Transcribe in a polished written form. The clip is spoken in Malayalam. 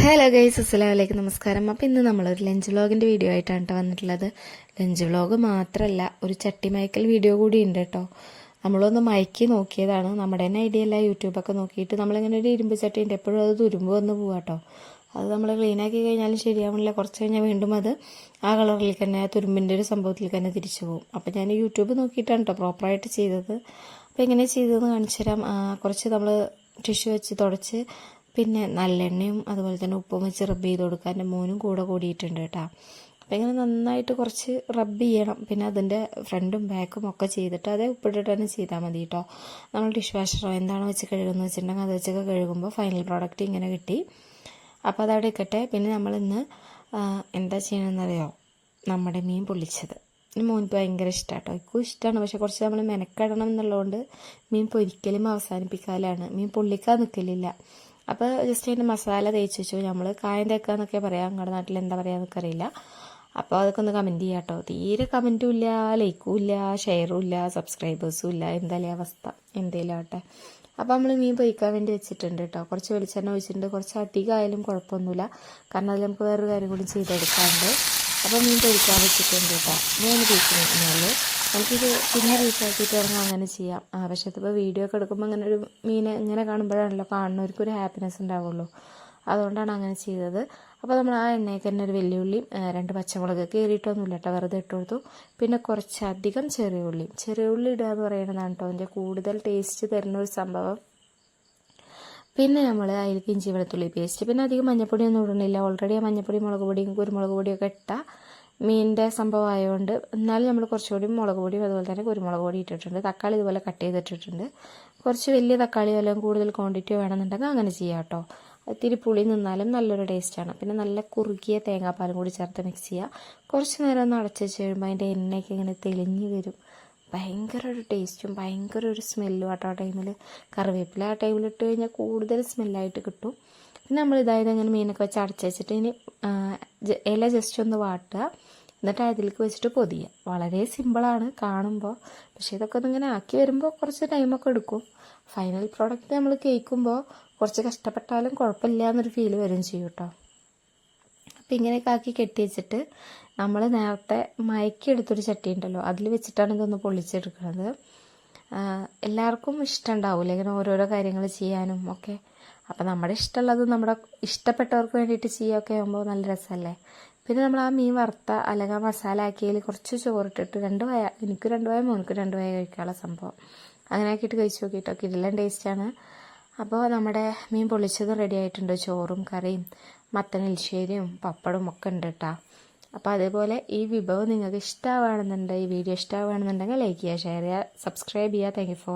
ഹലോ ഗൈസ്, അസ്സലാമലൈക്കും, നമസ്കാരം. അപ്പോൾ ഇന്ന് നമ്മളൊരു ലഞ്ച് വ്ളോഗിൻ്റെ വീഡിയോ ആയിട്ടാണ് കേട്ടോ വന്നിട്ടുള്ളത്. ലഞ്ച് വ്ളോഗ് മാത്രമല്ല, ഒരു ചട്ടി മയക്കൽ വീഡിയോ കൂടി ഉണ്ട് കേട്ടോ. നമ്മളൊന്ന് മയക്കി നോക്കിയതാണ്. നമ്മുടെ തന്നെ ഐഡിയ അല്ല, യൂട്യൂബൊക്കെ നോക്കിയിട്ട് നമ്മളിങ്ങനെ ഒരു ഇരുമ്പ് ചട്ടി ഉണ്ട്, എപ്പോഴും അത് തുരുമ്പ് വന്ന് പോവാം കേട്ടോ. അത് നമ്മൾ ക്ലീനാക്കി കഴിഞ്ഞാലും ശരിയാവണില്ല. കുറച്ച് കഴിഞ്ഞാൽ വീണ്ടും അത് ആ കളറിൽ തന്നെ, ആ തുരുമ്പിൻ്റെ ഒരു സംഭവത്തിൽ തന്നെ തിരിച്ചു പോകും. അപ്പോൾ ഞാൻ യൂട്യൂബ് നോക്കിയിട്ടാണ് കേട്ടോ പ്രോപ്പറായിട്ട് ചെയ്തത്. അപ്പോൾ എങ്ങനെ ചെയ്തതെന്ന് കാണിച്ചു തരാം. കുറച്ച് നമ്മൾ ടിഷ്യൂ വെച്ച് തുടച്ച്, പിന്നെ നല്ലെണ്ണയും അതുപോലെ തന്നെ ഉപ്പും വെച്ച് റബ്ബ് ചെയ്ത് കൊടുക്കുക. എൻ്റെ മോനും കൂടെ കൂടിയിട്ടുണ്ട് കേട്ടോ. അപ്പോൾ ഇങ്ങനെ നന്നായിട്ട് കുറച്ച് റബ്ബ് ചെയ്യണം. പിന്നെ അതിൻ്റെ ഫ്രണ്ടും ബാക്കും ഒക്കെ ചെയ്തിട്ട് അതേ ഉപ്പിട്ടിട്ട് തന്നെ ചെയ്താൽ മതി കേട്ടോ. നമ്മൾ ഡിഷ് വാഷറോ എന്താണോ വെച്ച് കഴുകുന്നത് വെച്ചിട്ടുണ്ടെങ്കിൽ അത് വെച്ചൊക്കെ കഴുകുമ്പോൾ ഫൈനൽ പ്രോഡക്റ്റ് ഇങ്ങനെ കിട്ടി. അപ്പോൾ അതവിടെ ഇരിക്കട്ടെ. പിന്നെ നമ്മളിന്ന് എന്താ ചെയ്യണമെന്നറിയോ, നമ്മുടെ മീൻ പൊള്ളിച്ചത്. മോനിക്ക് ഭയങ്കര ഇഷ്ടമാണ് കേട്ടോ. എനിക്കും ഇഷ്ടമാണ്, പക്ഷെ കുറച്ച് നമ്മൾ മെനക്കെടണം എന്നുള്ളതുകൊണ്ട് മീൻ പൊരിക്കലും അവസാനിപ്പിക്കാനാണ്, മീൻ പൊള്ളിക്കാൻ നിൽക്കലില്ല. അപ്പോൾ ജസ്റ്റ് അതിൻ്റെ മസാല തേച്ച് വെച്ചു. നമ്മൾ കായം തേക്കാന്നൊക്കെ പറയാം, ഞങ്ങളുടെ നാട്ടിൽ എന്താ പറയുക എന്നൊക്കെ. അപ്പോൾ അതൊക്കെ ഒന്ന് കമൻറ്റ് ചെയ്യാം കേട്ടോ. തീരെ കമൻറ്റും ഇല്ല, ലൈക്കും ഇല്ല, ഷെയറും ഇല്ല, സബ്സ്ക്രൈബേഴ്സും ഇല്ല. എന്തായാലും അവസ്ഥ എന്തേലും ആവട്ടെ. അപ്പോൾ നമ്മൾ മീൻ പൊരിക്കാൻ വേണ്ടി വെച്ചിട്ടുണ്ട് കേട്ടോ. കുറച്ച് വെളിച്ചെണ്ണ ഒഴിച്ചിട്ടുണ്ട്. കുറച്ച് അധികമായാലും കുഴപ്പമൊന്നുമില്ല, കാരണം അതിൽ നമുക്ക് വേറൊരു കാര്യം കൂടി ചെയ്തെടുക്കാറുണ്ട്. അപ്പോൾ മീൻ പൊരിക്കാൻ വെച്ചിട്ടുണ്ട് കേട്ടോ. 3 പീസ് കഴിഞ്ഞാൽ നമുക്കിത് പിന്നെ റീച്ചാക്കിയിട്ട് തുടങ്ങാം, അങ്ങനെ ചെയ്യാം. പക്ഷേ ഇതിപ്പോൾ വീഡിയോ ഒക്കെ എടുക്കുമ്പോൾ അങ്ങനെ ഒരു മീനെ ഇങ്ങനെ കാണുമ്പോഴാണല്ലോ കാണുന്നവർക്ക് ഒരു ഹാപ്പിനെസ് ഉണ്ടാവുള്ളൂ. അതുകൊണ്ടാണ് അങ്ങനെ ചെയ്തത്. അപ്പോൾ നമ്മൾ ആ എണ്ണയ്ക്ക് തന്നെ ഒരു വെല്ലുള്ളി, 2 പച്ചമുളക് കീറിയിട്ടൊന്നുമില്ല കേട്ടോ, വെറുതെ ഇട്ട് കൊടുത്തു. പിന്നെ കുറച്ചധികം ചെറിയ ഉള്ളി ഇടുക എന്ന് പറയുന്നതാണ് കേട്ടോ അതിൻ്റെ കൂടുതൽ ടേസ്റ്റ് തരുന്ന ഒരു സംഭവം. പിന്നെ നമ്മൾ അതിലേക്ക് ഇഞ്ചി വെളുത്തുള്ളി പേസ്റ്റ്, പിന്നെ അധികം മഞ്ഞപ്പൊടിയൊന്നും ഇടണില്ല. ഓൾറെഡി ആ മഞ്ഞപ്പൊടി, മുളക് പൊടിയും കുരുമുളക് പൊടിയൊക്കെ ഇട്ട മീനിൻ്റെ സംഭവം ആയതുകൊണ്ട് എന്നാലും നമ്മൾ കുറച്ചുകൂടി മുളക് പൊടിയും അതുപോലെ തന്നെ കുരുമുളക് പൊടി ഇട്ടിട്ടുണ്ട്. തക്കാളി ഇതുപോലെ കട്ട് ചെയ്തിട്ടിട്ടുണ്ട്. കുറച്ച് വലിയ തക്കാളിയോ അല്ലെങ്കിൽ കൂടുതൽ ക്വാണ്ടിറ്റിയോ വേണമെന്നുണ്ടെങ്കിൽ അങ്ങനെ ചെയ്യാം കേട്ടോ. ഇത്തിരി പുളി നിന്നാലും നല്ലൊരു ടേസ്റ്റാണ്. പിന്നെ നല്ല കുറുകിയ തേങ്ങാപ്പാലും കൂടി ചേർത്ത് മിക്സ് ചെയ്യുക. കുറച്ച് നേരം ഒന്ന് അടച്ച് വെച്ച് കഴിയുമ്പോൾ അതിൻ്റെ എണ്ണയൊക്കെ ഇങ്ങനെ തെളിഞ്ഞ് വരും. ഭയങ്കര ഒരു ടേസ്റ്റും ഭയങ്കര ഒരു സ്മെല്ലും ആട്ടോ ആ ടൈമിൽ. കറിവേപ്പില ആ ടൈമിൽ ഇട്ട് കഴിഞ്ഞാൽ കൂടുതൽ സ്മെല്ലായിട്ട് കിട്ടും. പിന്നെ നമ്മൾ ഇതായത് അങ്ങനെ മീനൊക്കെ വെച്ച് അടച്ച് വെച്ചിട്ട് ഇനി ഇല ജസ്റ്റ് ഒന്ന് വാട്ടുക, എന്നിട്ട് അതിലേക്ക് വെച്ചിട്ട് പൊതിയുക. വളരെ സിമ്പിളാണ് കാണുമ്പോൾ, പക്ഷേ ഇതൊക്കെ ഒന്നിങ്ങനെ ആക്കി വരുമ്പോൾ കുറച്ച് ടൈമൊക്കെ എടുക്കും. ഫൈനൽ പ്രോഡക്റ്റ് നമ്മൾ കേൾക്കുമ്പോൾ കുറച്ച് കഷ്ടപ്പെട്ടാലും കുഴപ്പമില്ല എന്നൊരു ഫീല് വരും ചെയ്യും കേട്ടോ. അപ്പം ഇങ്ങനെയൊക്കെ ആക്കി കെട്ടി വെച്ചിട്ട് നമ്മൾ നേരത്തെ മയക്കിയെടുത്തൊരു ചട്ടി ഉണ്ടല്ലോ, അതിൽ വെച്ചിട്ടാണ് ഇതൊന്ന് പൊള്ളിച്ചെടുക്കുന്നത്. എല്ലാവർക്കും ഇഷ്ടമുണ്ടാവില്ല ഇങ്ങനെ ഓരോരോ കാര്യങ്ങൾ ചെയ്യാനും ഒക്കെ. അപ്പം നമ്മുടെ ഇഷ്ടമുള്ളത് നമ്മുടെ ഇഷ്ടപ്പെട്ടവർക്ക് വേണ്ടിയിട്ട് ചെയ്യുകയൊക്കെ ആകുമ്പോൾ നല്ല രസമല്ലേ. പിന്നെ നമ്മൾ ആ മീൻ വറുത്ത അല്ലെങ്കിൽ മസാല ആക്കിയതിൽ കുറച്ച് ചോറിട്ടിട്ട് 2 വായ, എനിക്ക് 2 വായ, മോനക്ക് 2 വായ കഴിക്കാനുള്ള സംഭവം അങ്ങനെ ആക്കിയിട്ട് കഴിച്ച് നോക്കിയിട്ടൊക്കെ ഇതെല്ലാം ടേസ്റ്റാണ്. അപ്പോൾ നമ്മുടെ മീൻ പൊള്ളിച്ചത് റെഡി ആയിട്ടുണ്ട്. ചോറും കറിയും മത്തനെലിശ്ശേരിയും പപ്പടവും ഒക്കെ ഉണ്ട് കേട്ടോ. അപ്പോൾ അതേപോലെ ഈ വിഭവം നിങ്ങൾക്ക് ഇഷ്ടമാണെന്നുണ്ടെങ്കിൽ, ഈ വീഡിയോ ഇഷ്ടമാണെന്നുണ്ടെങ്കിൽ ലൈക്ക് ചെയ്യുക, ഷെയർ ചെയ്യുക, സബ്സ്ക്രൈബ് ചെയ്യുക. Thank you for watching.